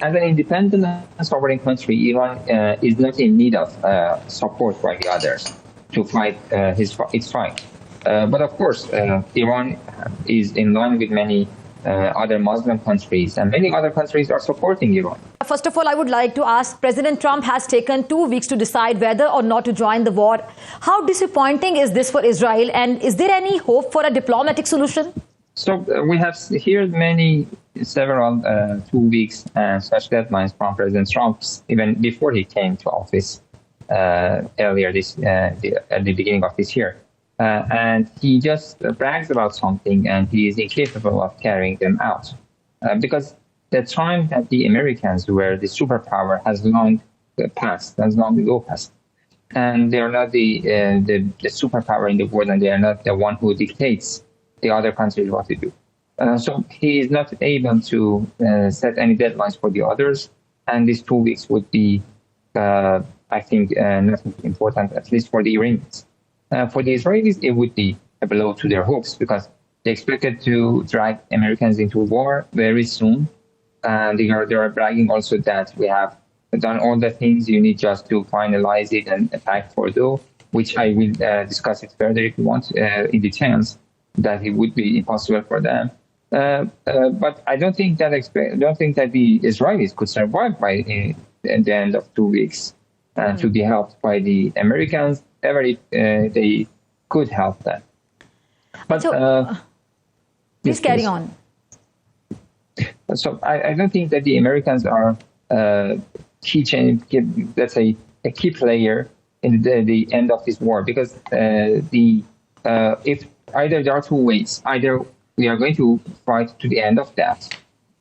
as an independent and sovereign country, Iran is not in need of support by the others to fight its fight. But of course, Iran is in line with many other Muslim countries, and many other countries are supporting Iran. First of all, I would like to ask, President Trump has taken 2 weeks to decide whether or not to join the war. How disappointing is this for Israel, and is there any hope for a diplomatic solution? So we have heard several 2 weeks such deadlines from President Trump, even before he came to office earlier at the beginning of this year. And he just brags about something, and he is incapable of carrying them out. Because the time that the Americans were the superpower has long ago passed. And they are not the superpower in the world, and they are not the one who dictates the other countries what to do. So he is not able to set any deadlines for the others, and these 2 weeks would be, I think, not important, at least for the Iranians. For the Israelis, it would be a blow to their hopes because they expected to drag Americans into war very soon. And they are bragging also that we have done all the things you need just to finalize it and attack Fordo, which I will discuss it further if you want in details, that it would be impossible for them. But I don't think that the Israelis could survive by the end of 2 weeks to be helped by the Americans, ever if they could help them. But please carry on. So I don't think that the Americans are let's say, a key player in the end of this war, because if either there are 2 ways: either we are going to fight to the end of that,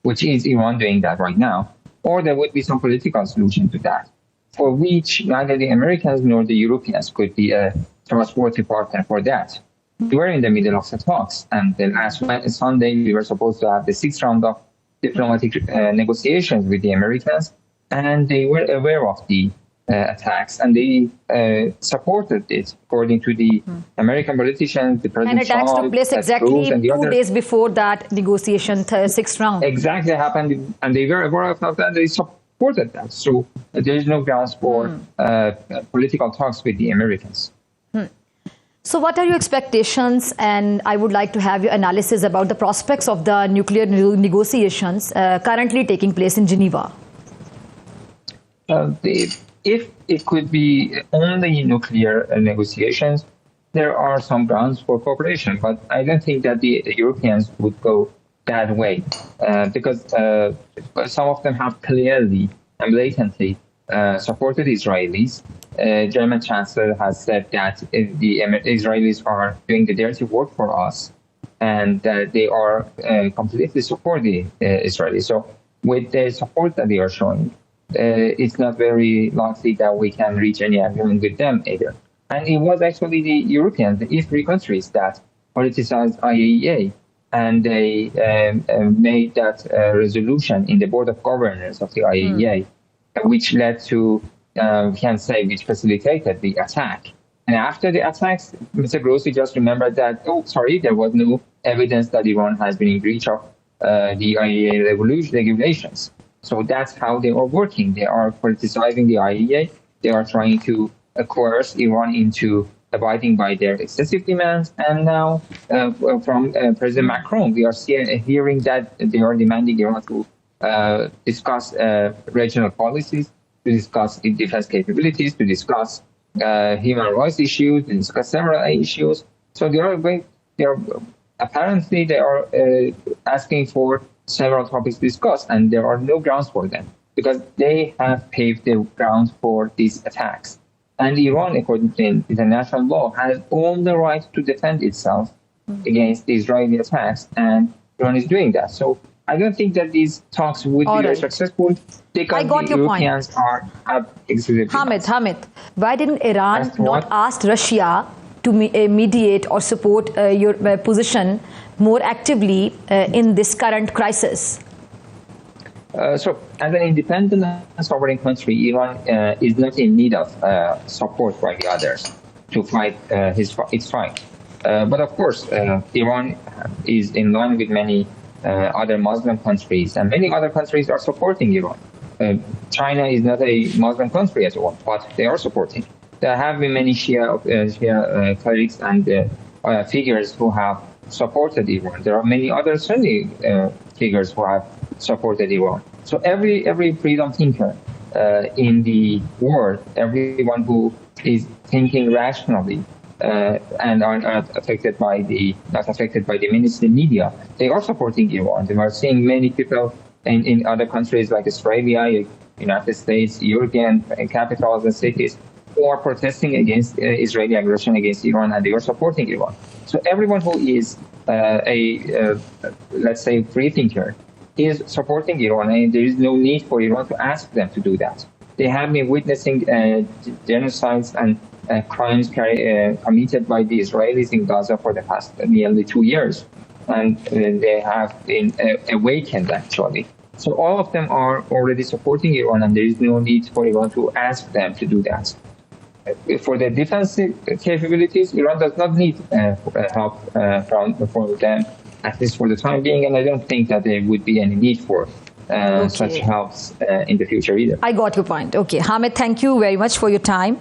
which is Iran doing that right now, or there would be some political solution to that, for which neither the Americans nor the Europeans could be a trustworthy partner for that. We were in the middle of the talks, and then last Sunday we were supposed to have the 6th round of diplomatic negotiations with the Americans, and they were aware of the attacks, and they supported it, according to the American politicians, the President Trump. And attacks took place exactly 2 days before that negotiation, 6th round. Exactly happened, and they were aware of that, and they supported that. So there is no grounds for political talks with the Americans. So what are your expectations? And I would like to have your analysis about the prospects of the nuclear negotiations currently taking place in Geneva. If it could be only nuclear negotiations, there are some grounds for cooperation, but I don't think that the Europeans would go that way, because some of them have clearly and blatantly supported Israelis. German Chancellor has said that the Israelis are doing the dirty work for us, and they are completely supporting the Israelis. So with the support that they are showing, it's not very likely that we can reach any agreement with them either. And it was actually the Europeans, the E3 countries, that politicized IAEA, and they made that resolution in the Board of Governors of the IAEA, which led to, which facilitated the attack. And after the attacks, Mr. Grossi just remembered that, there was no evidence that Iran has been in breach of the IAEA regulations. So that's how they are working. They are politicizing the IAEA. They are trying to coerce Iran into abiding by their excessive demands. And now from President Macron, we are hearing that they are demanding Iran to discuss regional policies, to discuss defense capabilities, to discuss human rights issues, to discuss several issues. So they are asking for several topics discussed, and there are no grounds for them because they have paved the ground for these attacks. And Iran, according to international law, has all the right to defend itself against the Israeli attacks, and Iran is doing that. So I don't think that these talks would be very successful because the Europeans have exhibited. Hamid, why didn't Iran not ask Russia to mediate or support your position more actively in this current crisis? So, as an independent and sovereign country, Iran is not in need of support by the others to fight its fight. But of course, Iran is in line with many other Muslim countries, and many other countries are supporting Iran. China is not a Muslim country at all, but they are supporting. There have been many Shia clerics and figures who have supported Iran. There are many other Sunni figures who have supported Iran. So every freedom thinker in the world, everyone who is thinking rationally and are not affected by the mainstream media, they are supporting Iran. We are seeing many people in other countries like Australia, United States, European capitals and cities who are protesting against Israeli aggression against Iran, and they are supporting Iran. So everyone who is let's say, free thinker is supporting Iran, and there is no need for Iran to ask them to do that. They have been witnessing genocides and crimes committed by the Israelis in Gaza for the past nearly 2 years, and they have been awakened, actually. So all of them are already supporting Iran, and there is no need for Iran to ask them to do that. For the defensive capabilities, Iran does not need help from them, at least for the time being, and I don't think that there would be any need for such helps in the future either. I got your point. Okay, Hamid, thank you very much for your time.